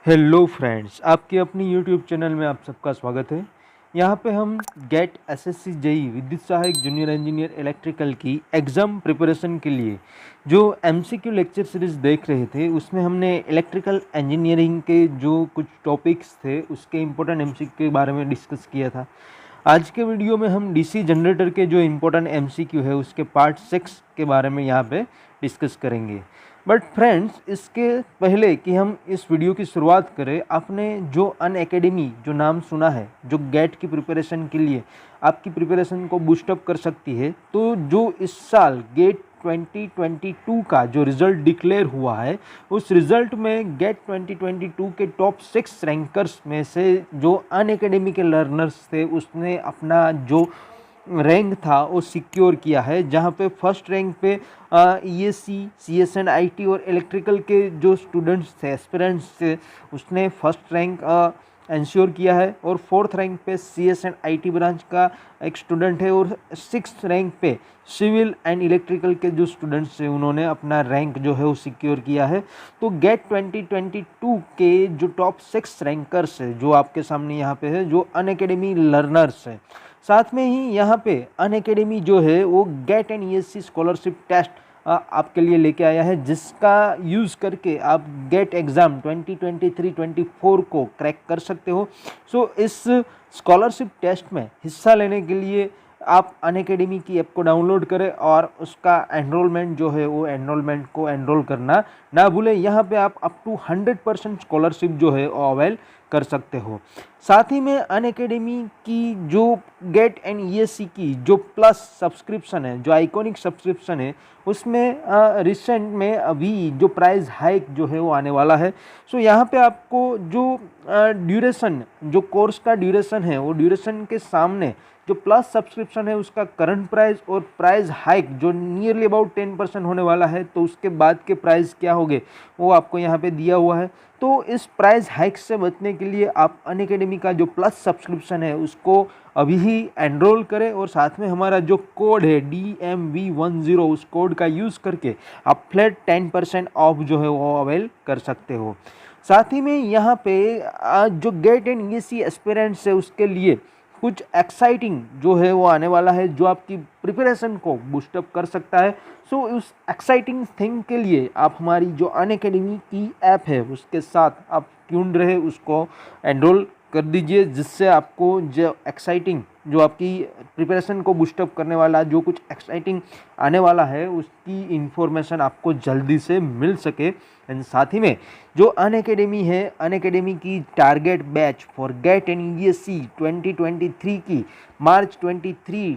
Hello friends, आपके अपनी YouTube channel में आप सबका स्वागत है। यहाँ पे हम गेट एसएससी जेई विद्युत सहायक जूनियर इंजीनियर इलेक्ट्रिकल की एग्ज़ाम प्रिपरेशन के लिए जो एमसीक्यू लेक्चर सीरीज़ देख रहे थे, उसमें हमने इलेक्ट्रिकल इंजीनियरिंग के जो कुछ टॉपिक्स थे उसके इम्पोर्टेंट एमसीक्यू के बारे में डिस्कस किया था। आज के वीडियो में हम डीसी जनरेटर के जो इम्पोर्टेंट एमसीक्यू है उसके पार्ट 6 के बारे में यहाँ पे डिस्कस करेंगे। बट फ्रेंड्स, इसके पहले कि हम इस वीडियो की शुरुआत करें, आपने जो अनअकैडमी जो नाम सुना है, जो गेट की प्रिपरेशन के लिए आपकी प्रिपरेशन को बूस्टअप कर सकती है, तो जो इस साल गेट 2022 का जो रिज़ल्ट डिक्लेयर हुआ है, उस रिज़ल्ट में गेट 2022 के टॉप 6 रैंकर्स में से जो अनअकैडमी के लर्नर्स थे उसने अपना जो रैंक था वो सिक्योर किया है। जहां पे फर्स्ट रैंक पे ईएससी, सीएसएन, आईटी और इलेक्ट्रिकल के जो स्टूडेंट्स थे, एस्पिरेंट्स थे, उसने फर्स्ट रैंक इंश्योर किया है। और फोर्थ रैंक पे सीएसएन आईटी ब्रांच का एक स्टूडेंट है और सिक्स्थ रैंक पे सिविल एंड इलेक्ट्रिकल के जो स्टूडेंट्स हैं उन्होंने अपना रैंक जो है वो सिक्योर किया है। तो गेट 2022 के जो टॉप 6 रैंकर्स है जो आपके सामने यहाँ पे है, जो अनअकैडमी लर्नर्स हैं। साथ में ही यहाँ पे अनअकैडमी जो है वो GATE and ESE scholarship test आपके लिए लेके आया है, जिसका यूज़ करके आप गेट एग्ज़ाम 2023-24 को क्रैक कर सकते हो। सो इस स्कॉलरशिप टेस्ट में हिस्सा लेने के लिए आप अनअकैडमी की ऐप को डाउनलोड करें और उसका एनरोलमेंट जो है वो एनरोलमेंट को एनरोल करना ना भूलें। यहाँ पे आप अप टू 100% स्कॉलरशिप जो है वो अवेल कर सकते हो। साथ ही में अनअकैडमी की जो गेट एंड ईएससी की जो प्लस सब्सक्रिप्शन है, जो आइकॉनिक सब्सक्रिप्शन है, उसमें रिसेंट में अभी जो प्राइस हाइक जो है वो आने वाला है। सो यहाँ पे आपको जो ड्यूरेशन, जो कोर्स का ड्यूरेशन है, वो ड्यूरेशन के सामने जो प्लस सब्सक्रिप्शन है उसका करंट प्राइस और प्राइस हाइक जो नियरली अबाउट 10% होने वाला है, तो उसके बाद के प्राइस क्या होंगे वो आपको यहाँ पे दिया हुआ है। तो इस प्राइस हाइक से बचने के लिए आप अनअकैडमी का जो प्लस सब्सक्रिप्शन है उसको अभी ही एनरोल करें और साथ में हमारा जो कोड है DMV10, उस कोड का यूज़ करके आप फ्लैट 10% ऑफ जो है वो अवेल कर सकते हो। साथ ही में यहाँ पे जो गेट एंड ईएससी एस्पिरेंट्स है उसके लिए कुछ एक्साइटिंग जो है वो आने वाला है, जो आपकी प्रिपरेशन को बूस्टअप कर सकता है। सो उस एक्साइटिंग थिंग के लिए आप हमारी जो अनअकैडमी की ऐप है उसके साथ आप ट्यून्ड रहे, उसको एनरोल कर दीजिए, जिससे आपको जो एक्साइटिंग, जो आपकी प्रिपरेशन को बूस्टअप करने वाला जो कुछ एक्साइटिंग आने वाला है उसकी इन्फॉर्मेशन आपको जल्दी से मिल सके। एंड साथ ही में जो अनअकैडमी है, अनअकैडमी की target batch for GATE and ESE 2023 की मार्च 23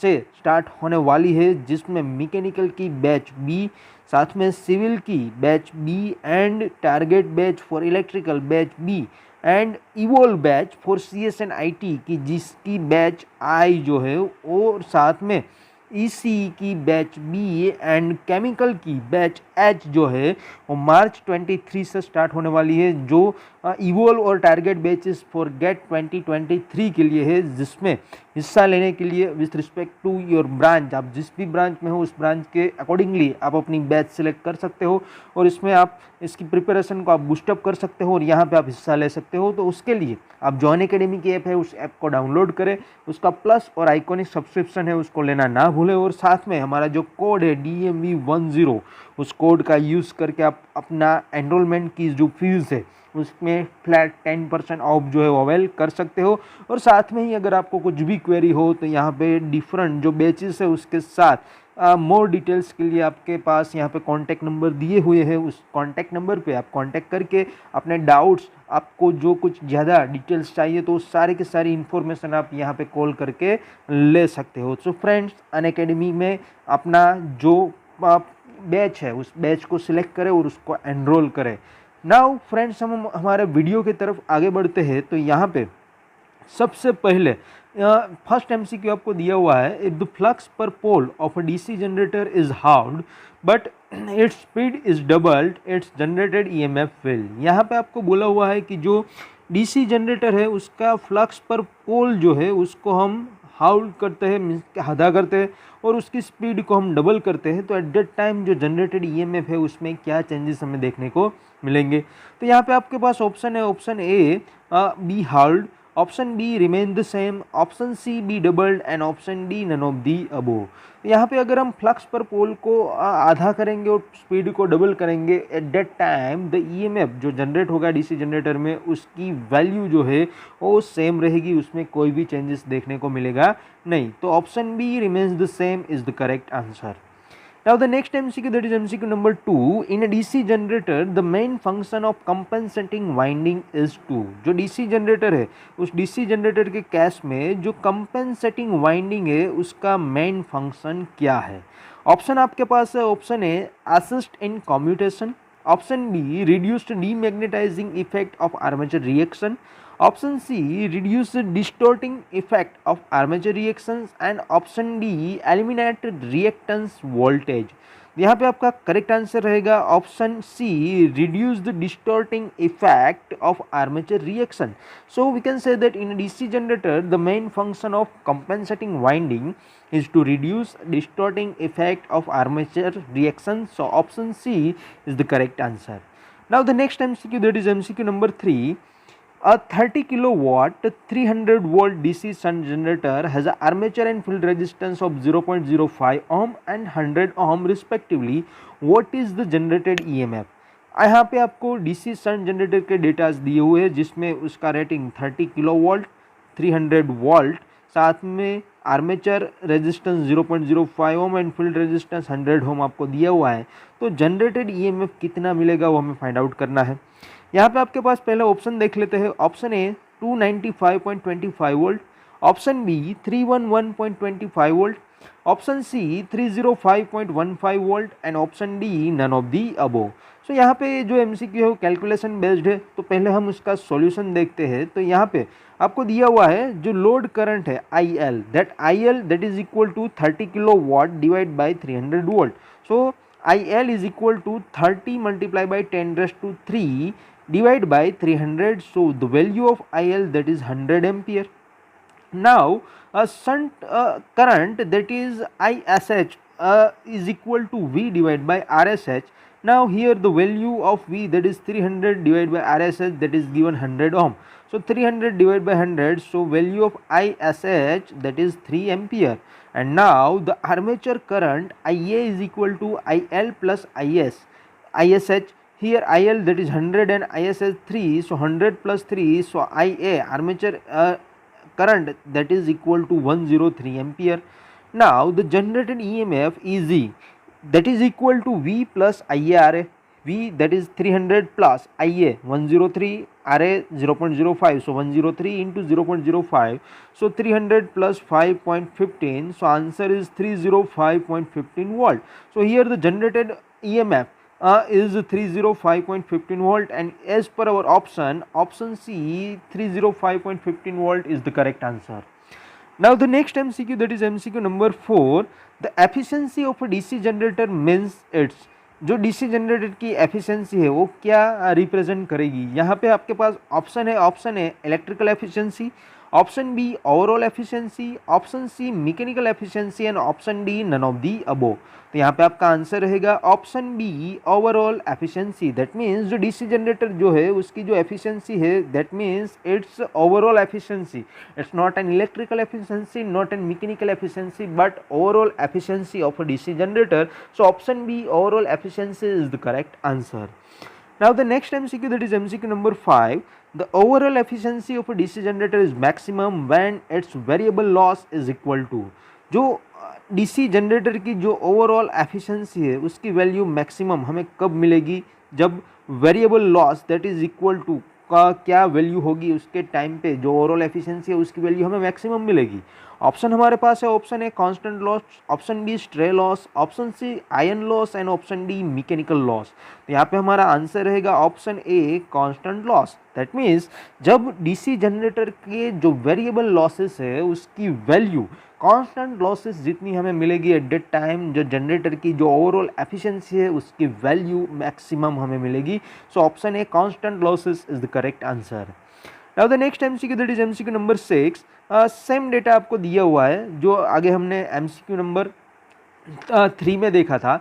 से स्टार्ट होने वाली है, जिसमें मैकेनिकल की बैच बी, साथ में सिविल की batch B and target batch for electrical batch B and evolve batch for CSN IT की, जिसकी बैच आई जो है, और साथ में ईसी की बैच बी एंड केमिकल की बैच एच जो है वो मार्च 23 से स्टार्ट होने वाली है, जो इवोल्व और टारगेट बैचेस फॉर गेट 2023 के लिए है, जिसमें हिस्सा लेने के लिए with respect to your branch, आप जिस भी ब्रांच में हो उस ब्रांच के अकॉर्डिंगली आप अपनी बैच सेलेक्ट कर सकते हो और इसमें आप इसकी प्रिपरेशन को आप बूस्टअप कर सकते हो और यहाँ पे आप हिस्सा ले सकते हो। तो उसके लिए आप जो अनअकैडमी की ऐप है उस ऐप को डाउनलोड करें, उसका प्लस और आइकॉनिक सब्सक्रिप्शन है उसको लेना ना भूलें, और साथ में हमारा जो कोड है DMV10, उस कोड का यूज़ करके आप अपना एनरोलमेंट की जो फीस है उसमें फ्लैट 10% ऑफ जो है वो अवेल कर सकते हो। और साथ में ही अगर आपको कुछ भी क्वेरी हो तो यहाँ पे डिफरेंट जो बैचेस है उसके साथ मोर डिटेल्स के लिए आपके पास यहाँ पे कांटेक्ट नंबर दिए हुए हैं, उस कांटेक्ट नंबर पे आप कांटेक्ट करके अपने डाउट्स, आपको जो कुछ ज़्यादा डिटेल्स चाहिए तो सारे के सारी इन्फॉर्मेशन आप यहाँ पे कॉल करके ले सकते हो। सो फ्रेंड्स, अनअकैडमी में अपना जो बैच है उस बैच को सिलेक्ट करें और उसको एनरोल करें। नाउ फ्रेंड्स, हम हमारे वीडियो की तरफ आगे बढ़ते हैं। तो यहाँ पे सबसे पहले फर्स्ट एमसीक्यू आपको दिया हुआ है, if the flux per pole of a DC generator is halved but its speed is doubled, its generated EMF will. यहाँ पे आपको बोला हुआ है कि जो डीसी जनरेटर है उसका फ्लक्स पर पोल जो है उसको हम हाउल करते हैं, मीन्स कि आधा करते हैं, और उसकी स्पीड को हम डबल करते हैं, तो एट दैट टाइम जो जनरेटेड ईएमएफ है उसमें क्या चेंजेस हमें देखने को मिलेंगे। तो यहाँ पे आपके पास ऑप्शन है, option A be halved, option B remain the same, option C be doubled and option D none of the above. यहाँ पे अगर हम फ्लक्स पर पोल को आधा करेंगे और स्पीड को डबल करेंगे, at that time the EMF जो जनरेट होगा डीसी जनरेटर में उसकी वैल्यू जो है वो सेम रहेगी, उसमें कोई भी चेंजेस देखने को मिलेगा नहीं। तो option B remains the same is the correct answer. Now the next MCQ, that is MCQ number 2. In a DC generator, the main function of compensating winding is to. जो DC जनरेटर है उस DC generator के case में जो compensating winding है उसका main function क्या है। ऑप्शन आपके पास है, option A assist in commutation, option be reduced demagnetising effect of armature reaction, option C reduce the distorting effect of armature reactions and option D eliminate reactance voltage। यहाँ पे आपका correct answer रहेगा option C reduce the distorting effect of armature reaction. So we can say that in DC generator the main function of compensating winding is to reduce distorting effect of armature reaction। So option C is the correct answer। Now the next MCQ, that is MCQ number 3. A 30 kilowatt 300 volt DC shunt generator has an armature and field resistance of 0.05 ohm and 100 ohm respectively. What is the generated EMF? यहाँ पे आपको DC shunt generator के datas दिए हुए हैं जिसमें उसका rating 30 kilowatt 300 volt, साथ में armature resistance 0.05 ohm and field resistance 100 ओम आपको दिया हुआ है। तो जनरेटेड EMF कितना मिलेगा वो हमें फाइंड आउट करना है। यहाँ पे आपके पास पहले ऑप्शन देख लेते हैं। Option A 295.25 volt, option B 311.25 volt, option C 305.15 volt and option D none of the above. So यहाँ पे जो एमसीक्यू है वो कैलकुलेशन बेस्ड है, तो पहले हम उसका सॉल्यूशन देखते हैं। तो यहाँ पे आपको दिया हुआ है जो लोड करंट है IL, that is equal to 30 kilowatt divide by 300 volt. So IL is equal to 30 multiplied by 10 raised to 3 divided by 300. So the value of IL, that is 100 ampere. Now a shunt current, that is ISH, is equal to V divided by RSH. Now here the value of V, that is 300 divided by RSH, that is given 100 ohm. So 300 divided by 100, so value of ISH, that is 3 ampere. And now the armature current IA is equal to IL plus ISH. Here IL, that is 100 and ISH 3, so 100 plus 3, so IA armature current, that is equal to 103 ampere. Now the generated EMF EZ, that is equal to V plus IARA. V, that is 300 plus IA 103, RA 0.05, so 103 into 0.05, so 300 plus 5.15, so answer is 305.15 volt. So here the generated EMF is 305.15 volt, and as per our option C 305.15 volt is the correct answer. Now the next MCQ, that is MCQ number 4. The efficiency of a DC generator means its, जो DC generator की efficiency है वो क्या represent करेगी। यहाँ पे आपके पास ऑप्शन है, option A electrical efficiency, option B overall efficiency, option C mechanical efficiency and option D none of the above. तो यहाँ पे आपका आंसर रहेगा option B overall efficiency. That means जो डीसी जनरेटर जो है उसकी जो एफिशिएंसी है, that means it's overall efficiency, it's not an electrical efficiency, not an mechanical efficiency, but overall efficiency of a DC generator. So option B overall efficiency is the correct answer. Now the next MCQ, that is MCQ number 5. The overall efficiency of a DC generator is maximum when its variable loss is equal to। जो DC generator की जो overall efficiency है उसकी value maximum हमें कब मिलेगी, जब variable loss, that is equal to का क्या वैल्यू होगी उसके टाइम पे जो ओवरऑल एफिशिएंसी है उसकी वैल्यू हमें मैक्सिमम मिलेगी। ऑप्शन हमारे पास है, option A constant loss, option B stray loss, option C ion loss and option D mechanical loss. तो यहाँ पे हमारा आंसर रहेगा option A constant loss. That means जब डीसी जनरेटर के जो वेरिएबल लॉसेस है उसकी वैल्यू कांस्टेंट लॉसेस जितनी हमें मिलेगी एट दैट टाइम जो जनरेटर की जो ओवरऑल एफिशिएंसी है उसकी वैल्यू मैक्सिमम हमें मिलेगी। सो option A constant losses is the correct answer. Now the next MCQ that is MCQ number 6। Same data आपको दिया हुआ है जो आगे हमने एमसीक्यू नंबर 3 में देखा था।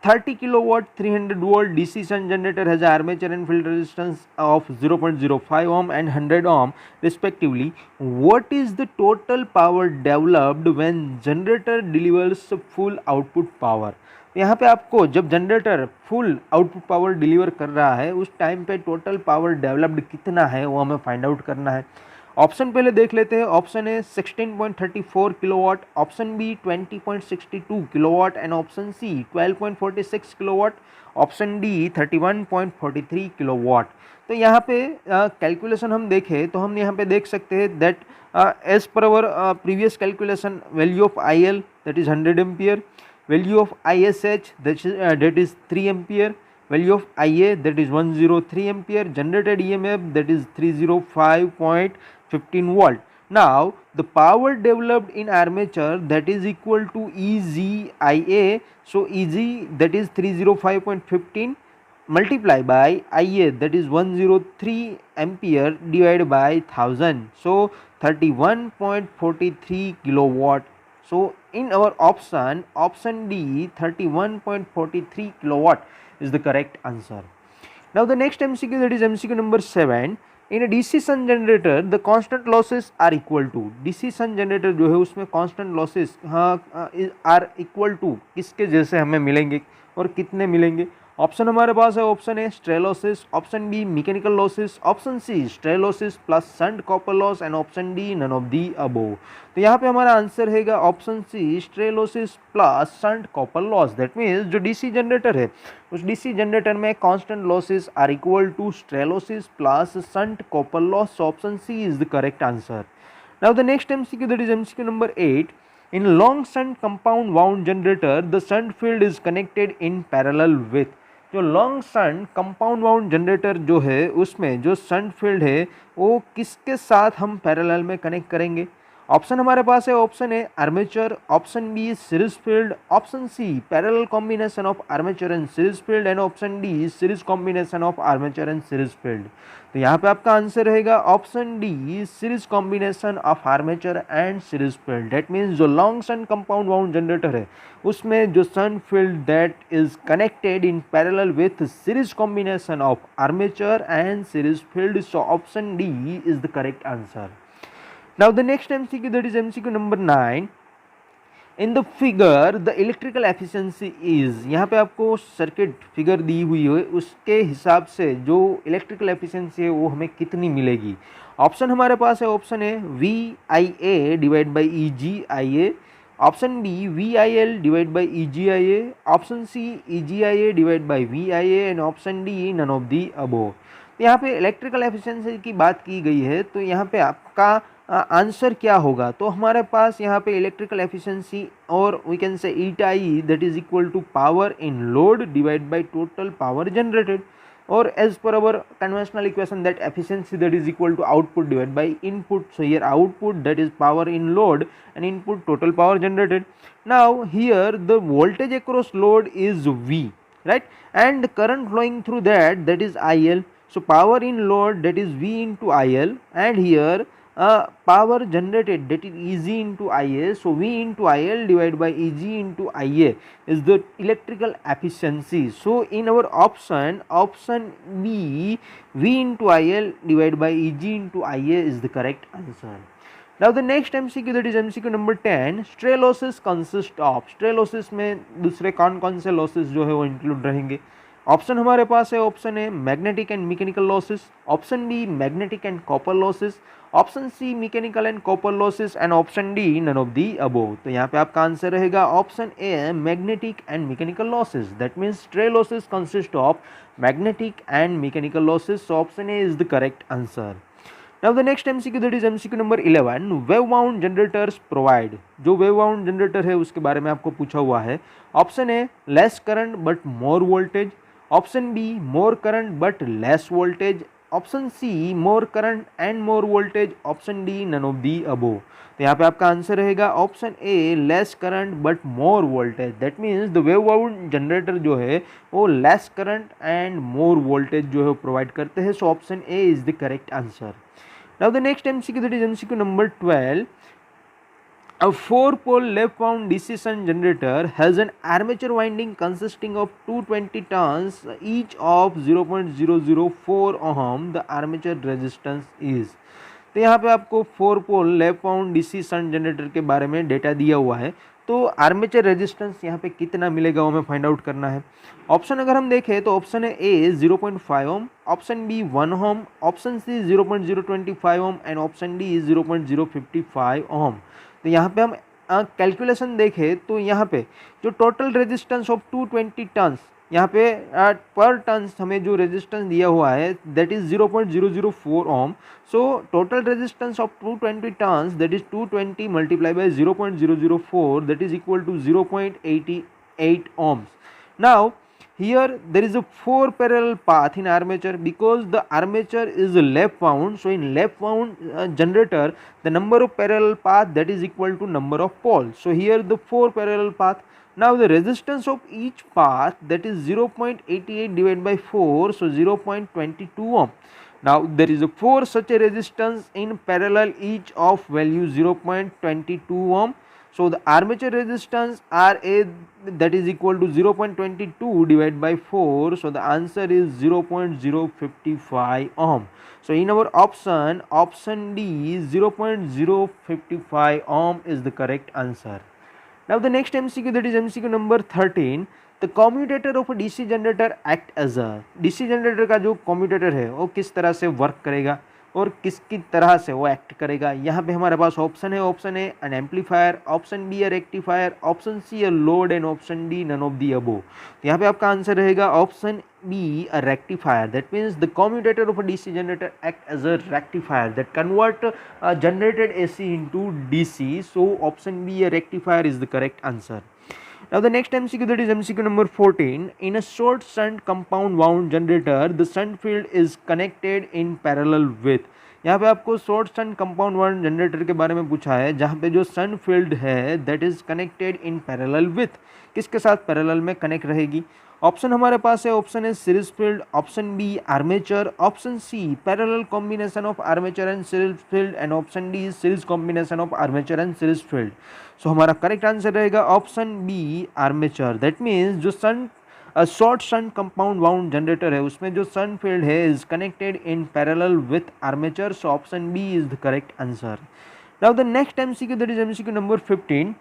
30 किलोवाट 300 वोल्ट डीसी शन generator has armature and field resistance of 0.05 ohm and 100 ohm respectively. What is the total power developed when generator delivers full output power? यहाँ पे आपको जब generator full output power deliver कर रहा है उस time पे टोटल पावर डेवलप्ड कितना है वो हमें फाइंड आउट करना है। ऑप्शन पहले देख लेते हैं। Option A 16.34 kilowatt, option B 20.62 kilowatt and option C 12.46 kilowatt, option D 31.43 kilowatt. तो यहाँ पे कैलकुलेशन हम देखें तो हम यहाँ पे देख सकते हैं that as per our previous calculation value of I L that is 100 ampere, value of ISH that is 3 ampere, value of IA that is 103 ampere, generated EMF that is 305.15 volt. Now the power developed in armature that is equal to EGIA, so EG that is 305.15 multiply by IA that is 103 ampere divided by 1000, so 31.43 kilowatt. So in our option D 31.43 kilowatt is the correct answer. Now the next MCQ that is MCQ number 7. In a DC shunt generator the constant losses are equal to, DC shunt generator जो है उसमें constant losses are equal to किसके जैसे हमें मिलेंगे और कितने मिलेंगे। ऑप्शन हमारे पास है option A stray losses, option B mechanical losses, option C stray losses plus shunt copper loss and option D none of the above. तो यहाँ पे हमारा आंसर रहेगा option C stray losses plus shunt copper loss. That means जो DC generator है उस DC generator में constant losses are equal to stray losses plus shunt copper loss. Option C is the correct answer. Now the next MCQ that is MCQ number 8। In long shunt compound wound generator, the shunt field is connected in parallel with। जो long shunt compound wound generator जो है उसमें जो shunt field है वो किसके साथ हम पैरेलल में कनेक्ट करेंगे। ऑप्शन हमारे पास है option A armature, option B series field, option C parallel combination of armature and series field and option D series combination of armature and series field. तो यहाँ पे आपका आंसर रहेगा option D series combination of armature and series field. That means जो long shunt compound wound generator है उसमें जो shunt field that is connected in parallel with series combination of armature and series field, so option D is the correct answer. Now the next MCQ that is MCQ number 9. In the figure the electrical efficiency is, यहाँ पे आपको circuit figure दी हुई है उसके हिसाब से जो electrical efficiency है वो हमें कितनी मिलेगी। ऑप्शन हमारे पास है option A VIA divide by EGIA, option B VIL divide by EGIA, option C EGIA divide by VIA and option D none of the above. तो यहाँ पे इलेक्ट्रिकल एफिशिएंसी की बात की गई है तो यहाँ पे आपका आंसर क्या होगा। तो हमारे पास यहाँ पे इलेक्ट्रिकल एफिशिएंसी और we can say eta E that is equal to power in load divide by total power generated, और as per our conventional equation that efficiency that is equal to output divide by input. So here output that is power in load and input total power generated. Now here the voltage across load is V, right, and the current flowing through that is IL. So power in load that is V into IL, and here power generated that is EG into IA. So V into IL divided by EG into IA is the electrical efficiency. So in our option B, V into IL divided by EG into IA is the correct answer. Now the next MCQ that is MCQ number 10. Stray losses consist of, stray losses में दूसरे कौन कौन से losses जो है वो include रहेंगे। Option हमारे पास है option A magnetic and mechanical losses, option B magnetic and copper losses, option C mechanical and copper losses and option D none of the above. तो यहाँ पे आपका आंसर रहेगा option A magnetic and mechanical losses. That means stray losses consist of magnetic and mechanical losses, so option A is the correct answer. Now the next MCQ that is MCQ number 11. Wave wound generators provide, जो wave wound generator है उसके बारे में आपको पूछा हुआ है। Option A less current but more voltage, option B more current but less voltage, option C more current and more voltage, option D none of the above. तो यहाँ पे आपका आंसर रहेगा option A less current but more voltage. That means the wave wound generator जो है वो less current and more voltage जो है प्रोवाइड करते हैं, so option A is the correct answer. Now the next MCQ, that is MCQ number 12. A 4-pole left-wound DC shunt generator has an armature winding consisting of 220 turns, each of 0.004 ohm. The armature resistance is. तो यहाँ पे आपको four pole left wound DC shunt generator के बारे में data दिया हुआ है। तो आर्मेचर रेजिस्टेंस यहाँ पे कितना मिलेगा वो हमें फाइंड आउट करना है। ऑप्शन अगर हम देखें तो ऑप्शन है A 0.5 ohm, option B 1 ohm, option C 0.025 ohm and option D 0.055 ohm. तो यहाँ पे हम कैलकुलेशन देखें तो यहाँ पे जो टोटल रेजिस्टेंस ऑफ 220 टन्स, यहाँ पे पर टन हमें जो रेजिस्टेंस दिया हुआ है that is 0.004 ohm. So total resistance of 220 turns that is 220 multiply by 0.004 that is equal to 0.88 ohms. Now here there is a 4 parallel path in armature because the armature is left wound. So in left wound generator the number of parallel path that is equal to number of poles. So here the 4 parallel path. Now the resistance of each path that is 0.88 divided by 4, so 0.22 ohm. Now there is a 4 such a resistance in parallel, each of value 0.22 ohm. So the armature resistance RA that is equal to 0.22 divided by 4, so the answer is 0.055 ohm. So in our option D 0.055 ohm is the correct answer. Now the next MCQ, that is MCQ number 13. The commutator of a DC generator act as a, DC generator का जो commutator है वो किस तरह से work करेगा और किसकी तरह से वो एक्ट करेगा। यहाँ पे हमारे पास ऑप्शन है, option A an amplifier, option B a rectifier, option C a load and option D none of the above. तो यहाँ पे आपका आंसर रहेगा option B a rectifier. That means the commutator of a DC generator act as a rectifier that convert generated AC into DC. So option B a rectifier is the correct answer. Now the next MCQ, that is MCQ number 14. In a short shunt compound wound generator, the shunt field is connected in parallel with. यहाँ पे आपको short shunt compound wound generator के बारे में पूछा है जहाँ पे जो शंट फील्ड है that is connected in parallel with, किसके साथ पैरेलल में कनेक्ट रहेगी। ऑप्शन हमारे पास है, ऑप्शन है series field, option B armature, option C parallel combination of armature and series field and option D series combination of armature and series field. So हमारा correct answer रहेगा option B armature. That means जो short shunt compound wound generator है उसमें जो shunt field है is connected in parallel with armature. So option B is the correct answer. Now the next MCQ, that is MCQ number 15.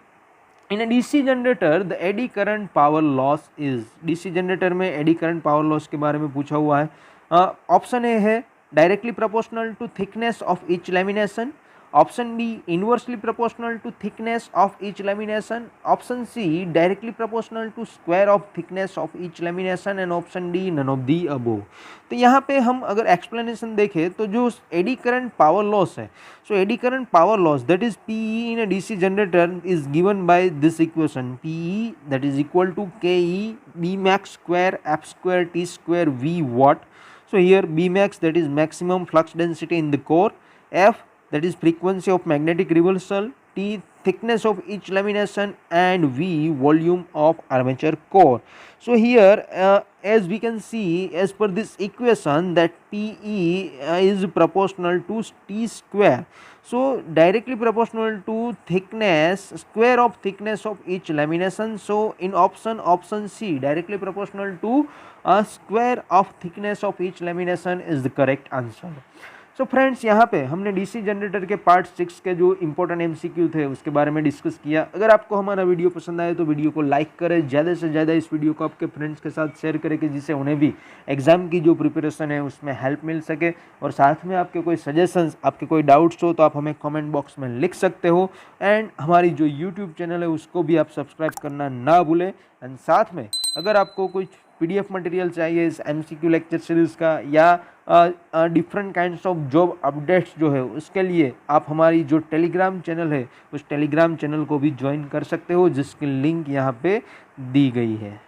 In a DC generator the eddy current power loss is. DC generator में eddy current power loss के बारे में पूछा हुआ है. Option A है directly proportional to thickness of each lamination, option B inversely proportional to thickness of each lamination, option C directly proportional to square of thickness of each lamination and option D none of the above. तो यहाँ पे हम अगर explanation देखें तो जो AD current power loss है, so eddy current power loss that is PE in a DC generator is given by this equation. PE that is equal to KE B max square F square T square V watt. So here Bmax that is maximum flux density in the core, F that is frequency of magnetic reversal, T thickness of each lamination and V volume of armature core. So here as we can see as per this equation that PE is proportional to T square. So directly proportional to thickness square of thickness of each lamination. So in option C directly proportional to square of thickness of each lamination is the correct answer. So friends यहाँ पे हमने DC generator के part 6 के जो important MCQ थे उसके बारे में डिस्कस किया. अगर आपको हमारा वीडियो पसंद आए तो वीडियो को लाइक करें, ज़्यादा से ज़्यादा इस वीडियो को आपके फ्रेंड्स के साथ शेयर करें कि जिससे उन्हें भी एग्ज़ाम की जो प्रिपरेशन है उसमें हेल्प मिल सके. और साथ में आपके कोई सजेशंस, आपके कोई डाउट्स हो तो आप हमें कमेंट बॉक्स में लिख सकते हो. एंड हमारी जो यूट्यूब चैनल है उसको भी आप सब्सक्राइब करना ना भूलें. एंड साथ में अगर आपको कुछ PDF मटेरियल चाहिए इस MCQ लेक्चर सीरीज़ का या different kinds of job updates जो है उसके लिए आप हमारी जो टेलीग्राम चैनल है उस टेलीग्राम चैनल को भी ज्वाइन कर सकते हो जिसकी लिंक यहाँ पे दी गई है.